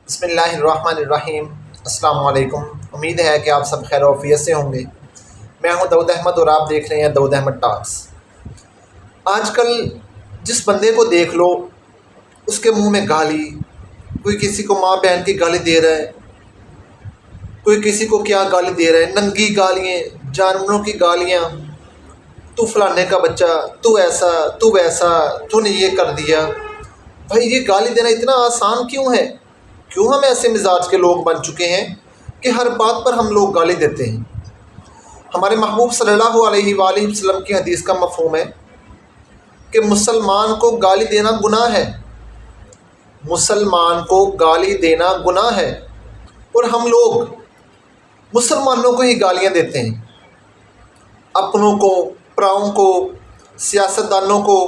بسم اللہ الرحمن الرحیم۔ السلام علیکم۔ امید ہے کہ آپ سب خیر و عافیت سے ہوں گے۔ میں ہوں داؤد احمد اور آپ دیکھ رہے ہیں داؤد احمد ٹاکس۔ آج کل جس بندے کو دیکھ لو اس کے منہ میں گالی، کوئی کسی کو ماں بہن کی گالی دے رہا ہے، کوئی کسی کو کیا گالی دے رہا ہے، ننگی گالیاں، جانوروں کی گالیاں، تو فلانے کا بچہ، تو ایسا، تو ویسا، تو نے یہ کر دیا۔ بھائی یہ گالی دینا اتنا آسان کیوں ہے؟ کیوں ہم ایسے مزاج کے لوگ بن چکے ہیں کہ ہر بات پر ہم لوگ گالی دیتے ہیں؟ ہمارے محبوب صلی اللہ علیہ وآلہ وسلم کی حدیث کا مفہوم ہے کہ مسلمان کو گالی دینا گناہ ہے، مسلمان کو گالی دینا گناہ ہے، اور ہم لوگ مسلمانوں کو ہی گالیاں دیتے ہیں، اپنوں کو، پراؤں کو، سیاستدانوں کو۔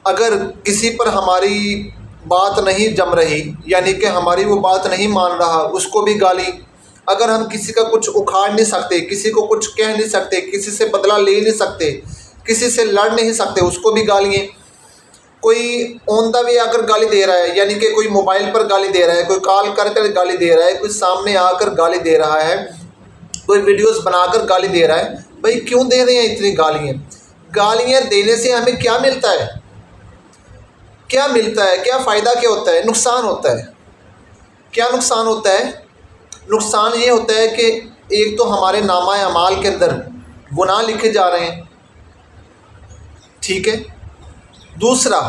اگر کسی پر ہماری بات نہیں جم رہی، یعنی کہ ہماری وہ بات نہیں مان رہا، اس کو بھی گالی۔ اگر ہم کسی کا کچھ اکھاڑ نہیں سکتے، کسی کو کچھ کہہ نہیں سکتے، کسی سے بدلہ لے نہیں سکتے، کسی سے لڑ نہیں سکتے، اس کو بھی گالیاں۔ کوئی آن دا وے اگر گالی دے رہا ہے، یعنی کہ کوئی موبائل پر گالی دے رہا ہے، کوئی کال کر کر گالی دے رہا ہے، کوئی سامنے آ کر گالی دے رہا ہے، کوئی ویڈیوز بنا کر گالی دے رہا ہے، بھائی کیوں دے رہے ہیں اتنی گالیاں؟ گالیاں دینے سے ہمیں کیا ملتا ہے؟ کیا ملتا ہے؟ کیا فائدہ کیا ہوتا ہے؟ نقصان ہوتا ہے۔ کیا نقصان ہوتا ہے؟ نقصان یہ ہوتا ہے کہ ایک تو ہمارے نامہ اعمال کے اندر گناہ لکھے جا رہے ہیں، ٹھیک ہے۔ دوسرا،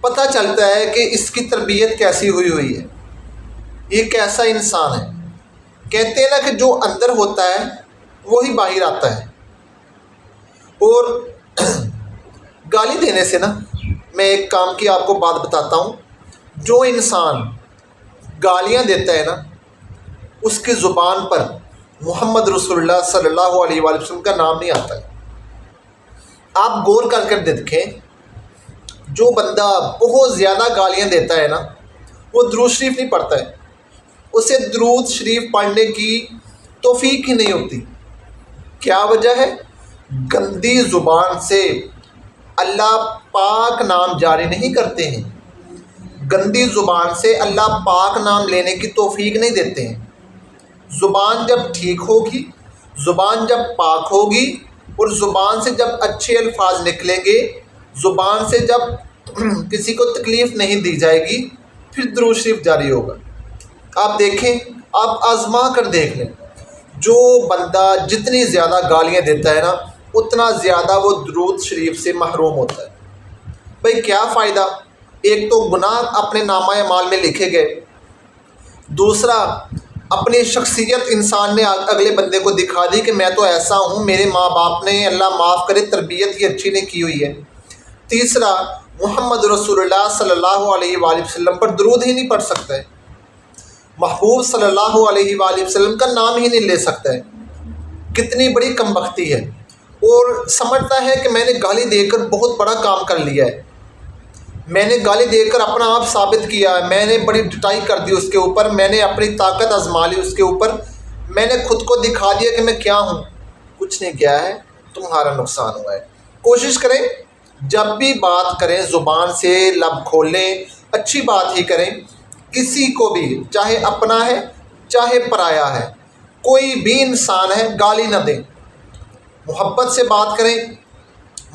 پتہ چلتا ہے کہ اس کی تربیت کیسی ہوئی ہے، یہ کیسا انسان ہے۔ کہتے ہیں نا کہ جو اندر ہوتا ہے وہی باہر آتا ہے۔ اور گالی دینے سے نا، میں ایک کام کی آپ کو بات بتاتا ہوں۔ جو انسان گالیاں دیتا ہے نا، اس کی زبان پر محمد رسول اللہ صلی اللہ علیہ وآلہ وسلم کا نام نہیں آتا ہے۔ آپ غور کر کر دیکھیں، جو بندہ بہت زیادہ گالیاں دیتا ہے نا، وہ درود شریف نہیں پڑھتا ہے، اسے درود شریف پڑھنے کی توفیق ہی نہیں ہوتی۔ کیا وجہ ہے؟ گندی زبان سے اللہ پاک نام جاری نہیں کرتے ہیں، گندی زبان سے اللہ پاک نام لینے کی توفیق نہیں دیتے ہیں۔ زبان جب ٹھیک ہوگی، زبان جب پاک ہوگی، اور زبان سے جب اچھے الفاظ نکلیں گے، زبان سے جب کسی کو تکلیف نہیں دی جائے گی، پھر درود شریف جاری ہوگا۔ آپ دیکھیں، آپ آزما کر دیکھ لیں، جو بندہ جتنی زیادہ گالیاں دیتا ہے نا، اتنا زیادہ وہ درود شریف سے محروم ہوتا ہے۔ بھئی کیا فائدہ؟ ایک تو گناہ اپنے نامہ اعمال میں لکھے گئے، دوسرا اپنی شخصیت انسان نے اگلے بندے کو دکھا دی کہ میں تو ایسا ہوں، میرے ماں باپ نے اللہ معاف کرے تربیت ہی اچھی نہیں کی ہوئی ہے۔ تیسرا، محمد رسول اللہ صلی اللہ علیہ وآلہ وسلم پر درود ہی نہیں پڑھ سکتا ہے، محبوب صلی اللہ علیہ وآلہ وسلم کا نام ہی نہیں لے سکتا ہے۔ کتنی بڑی کم بختی ہے، اور سمجھتا ہے کہ میں نے گالی دے کر بہت بڑا کام کر لیا ہے، میں نے گالی دے کر اپنا آپ ثابت کیا ہے، میں نے بڑی ڈٹائی کر دی اس کے اوپر، میں نے اپنی طاقت آزما لی اس کے اوپر، میں نے خود کو دکھا دیا کہ میں کیا ہوں۔ کچھ نہیں کیا ہے، تمہارا نقصان ہوا ہے۔ کوشش کریں جب بھی بات کریں زبان سے لب کھولیں، اچھی بات ہی کریں، کسی کو بھی، چاہے اپنا ہے چاہے پرایا ہے، کوئی بھی انسان ہے، گالی نہ دیں، محبت سے بات کریں،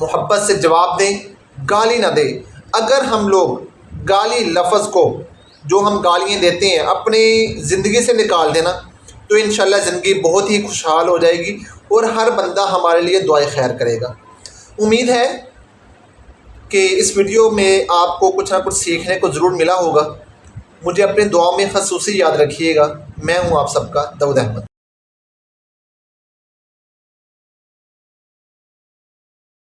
محبت سے جواب دیں، گالی نہ دیں۔ اگر ہم لوگ گالی لفظ کو، جو ہم گالیاں دیتے ہیں، اپنی زندگی سے نکال دینا، تو انشاءاللہ زندگی بہت ہی خوشحال ہو جائے گی، اور ہر بندہ ہمارے لیے دعائے خیر کرے گا۔ امید ہے کہ اس ویڈیو میں آپ کو کچھ نہ کچھ سیکھنے کو ضرور ملا ہوگا۔ مجھے اپنی دعاؤں میں خصوصی یاد رکھیے گا۔ میں ہوں آپ سب کا داؤد احمد۔